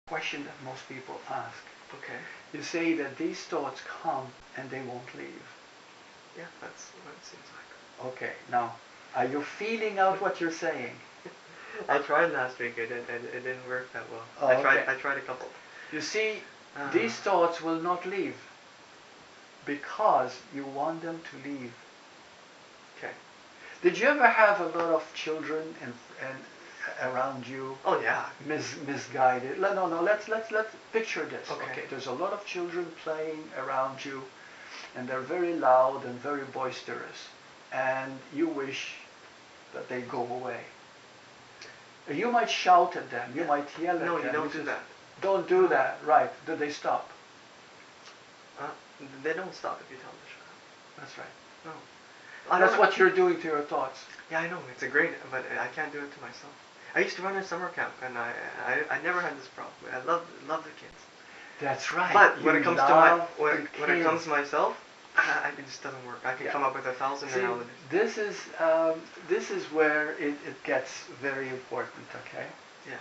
question that most people ask. Okay. You say that these thoughts come and they won't leave. Yeah, that's what it seems like. Okay, now, are you feeling out what you're saying? I tried last week. It didn't work that well. Oh, I tried a couple. You see, these thoughts will not leave because you want them to leave. Okay. Did you ever have a lot of children and around you? Oh yeah. Misguided. No. Let's picture this. Okay. There's a lot of children playing around you, and they're very loud and very boisterous, and you wish that they go away. You might shout at them. You might yell at them. No, you don't do that. Don't do that. Right? Do they stop? They don't stop if you tell them to shut up. That's right. No. That's what you're doing to your thoughts. Yeah, I know. It's a great, but I can't do it to myself. I used to run a summer camp, and I never had this problem. I love the kids. That's right. But when it comes to myself, it just doesn't work. I can come up with 1,000 analogies. This is where it gets very important. Okay. Yeah.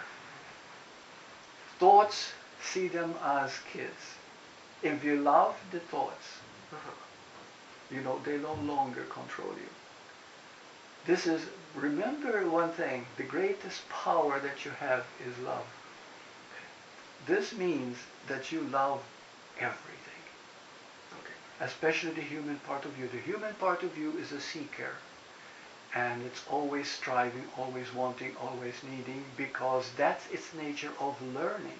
Thoughts, see them as kids. If you love the thoughts, they no longer control you. Remember one thing, the greatest power that you have is love. This means that you love everything. Okay. Especially the human part of you. The human part of you is a seeker. And it's always striving, always wanting, always needing, because that's its nature of learning.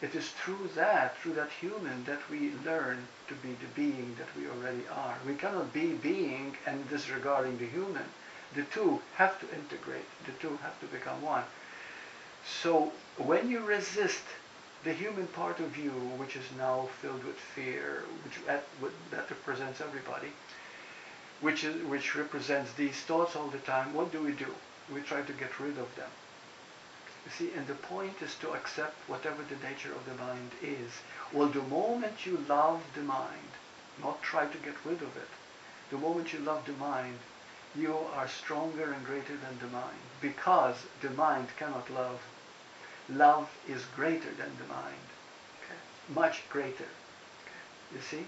It is through that human, that we learn to be the being that we already are. We cannot be being and disregarding the human. The two have to integrate. The two have to become one. So when you resist the human part of you, which is now filled with fear, that represents everybody, which represents these thoughts all the time, what do? We try to get rid of them. You see, and the point is to accept whatever the nature of the mind is. Well, the moment you love the mind, not try to get rid of it, the moment you love the mind, you are stronger and greater than the mind, because the mind cannot love. Love is greater than the mind. Okay. Much greater. Okay. You see?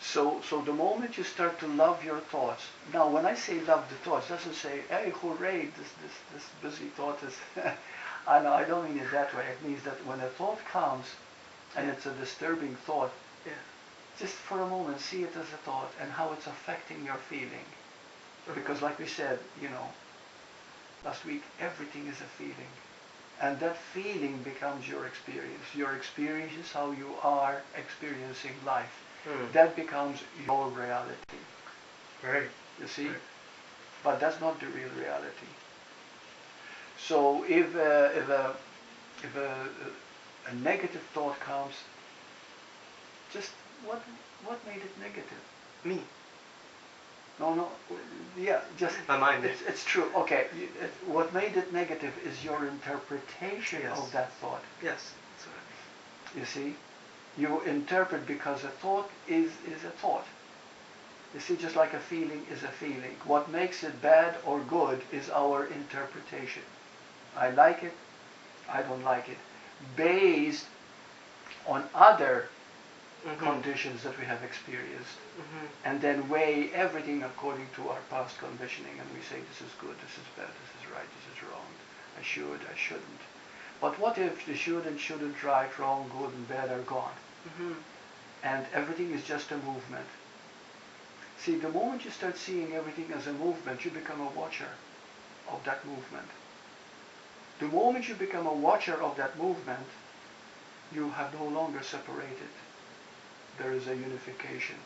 So the moment you start to love your thoughts, now when I say love the thoughts, it doesn't say, hey, hooray, this busy thought is, I don't mean it that way. It means that when a thought comes, and it's a disturbing thought, just for a moment see it as a thought and how it's affecting your feeling. Because like we said, last week, everything is a feeling. And that feeling becomes your experience. Your experience is how you are experiencing life. That becomes your reality. Right. You see? Right. But that's not the real reality. So if a negative thought comes, just what made it negative? Me. No, yeah, just my mind. It's true. Okay, what made it negative is your interpretation of that thought. Yes, that's what I mean. You see, you interpret because a thought is a thought. You see, just like a feeling is a feeling. What makes it bad or good is our interpretation. I like it, I don't like it, based on other conditions that we have experienced, and then weigh everything according to our past conditioning, and we say this is good, this is bad, this is right, this is wrong, I should, I shouldn't. But what if the should and shouldn't, right, wrong, good and bad are gone, and everything is just a movement? See, the moment you start seeing everything as a movement, you become a watcher of that movement. The moment you become a watcher of that movement, you have no longer separated. There is a unification.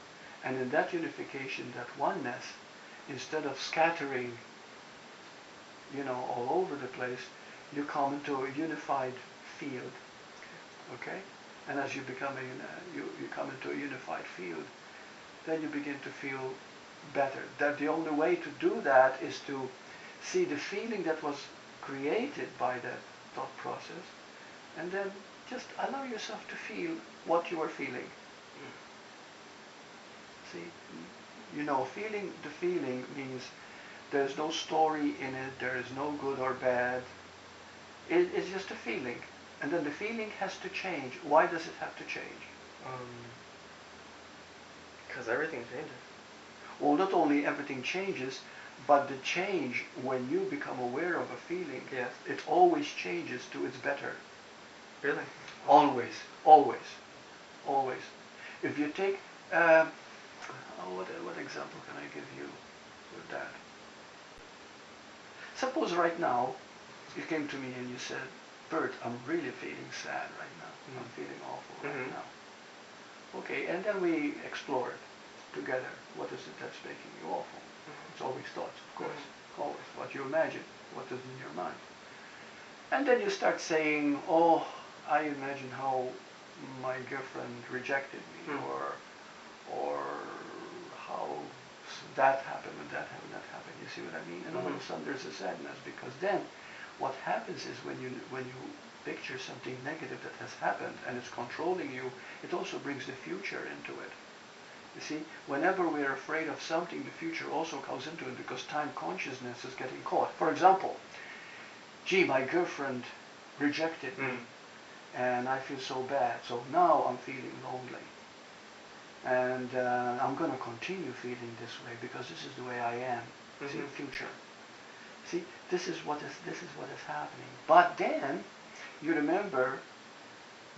And in that unification, that oneness, instead of scattering, all over the place, you come into a unified field. Okay? And as you become you come into a unified field, then you begin to feel better. That the only way to do that is to see the feeling that was created by that thought process, and then just allow yourself to feel what you are feeling. See, feeling the feeling means there's no story in it, there is no good or bad. It's just a feeling. And then the feeling has to change. Why does it have to change? Because everything changes. Well, not only everything changes, but the change when you become aware of a feeling, Yes. it always changes to its better. Really? Always, always, always. If you take, what example can I give you with that? Suppose right now, you came to me and you said, Bert, I'm really feeling sad right now. I'm feeling awful right now. Okay, and then we explore it together. What is it that's making you awful? It's always thoughts, of course. Always what you imagine, what is in your mind. And then you start saying, oh, I imagine how my girlfriend rejected me, or how that happened and that happened, that happened. You see what I mean? And all of a sudden there's a sadness, because then what happens is when you picture something negative that has happened and it's controlling you, it also brings the future into it. You see, whenever we are afraid of something, the future also comes into it, because time consciousness is getting caught. For example, gee, my girlfriend rejected me, and I feel so bad, so now I'm feeling lonely. And I'm going to continue feeling this way because this is the way I am. See, the future. See, this is what is happening. But then you remember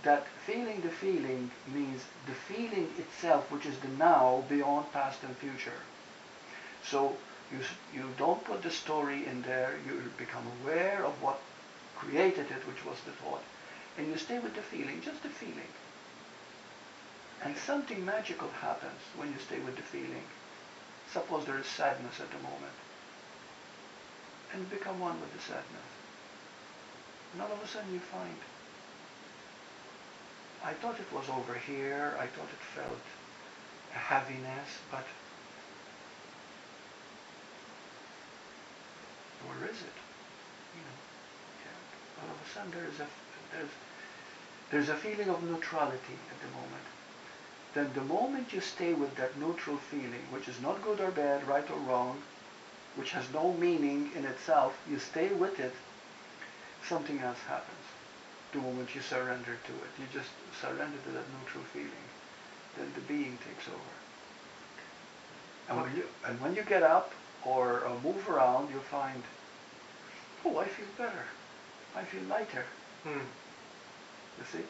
that feeling the feeling means the feeling itself, which is the now beyond past and future. So you don't put the story in there. You become aware of what created it, which was the thought, and you stay with the feeling, just the feeling. And something magical happens when you stay with the feeling. Suppose there is sadness at the moment, and you become one with the sadness. And all of a sudden you find, I thought it was over here, I thought it felt a heaviness, but where is it? You know, all of a sudden there's a feeling of neutrality at the moment. Then the moment you stay with that neutral feeling, which is not good or bad, right or wrong, which has no meaning in itself, you stay with it, something else happens. The moment you surrender to it, you just surrender to that neutral feeling, then the being takes over. And when you get up or move around, you'll find, oh, I feel better. I feel lighter. You see?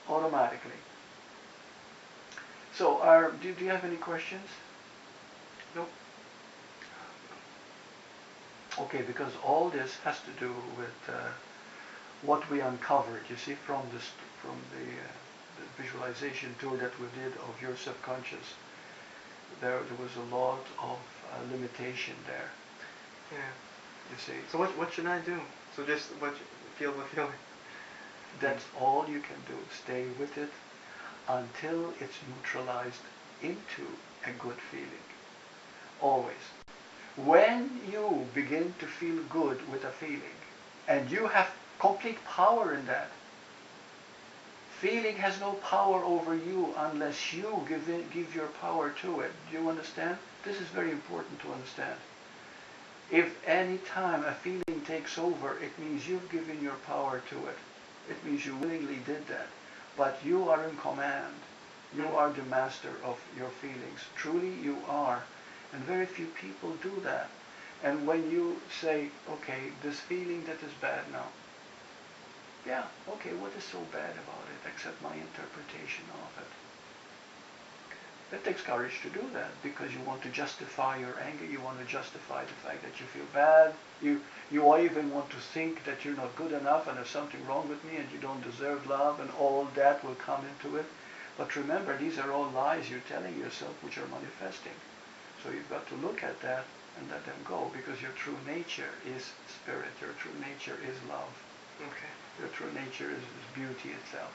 Automatically. So, do you have any questions? Nope. Okay, because all this has to do with what we uncovered. You see, from the visualization tour that we did of your subconscious, there was a lot of limitation there. Yeah. You see. So what should I do? So just feel the feeling. That's all you can do. Stay with it until it's neutralized into a good feeling. Always. When you begin to feel good with a feeling, and you have complete power in that, feeling has no power over you unless you give your power to it. Do you understand? This is very important to understand. If any time a feeling takes over, it means you've given your power to it. It means you willingly did that. But you are in command. You are the master of your feelings. Truly you are. And very few people do that. And when you say, okay, this feeling that is bad now, yeah, okay, what is so bad about it except my interpretation of it? It takes courage to do that, because you want to justify your anger, you want to justify the fact that you feel bad, you even want to think that you're not good enough and there's something wrong with me and you don't deserve love, and all that will come into it. But remember, these are all lies you're telling yourself, which are manifesting. So you've got to look at that and let them go, because your true nature is spirit, your true nature is love. Okay. Your true nature is beauty itself.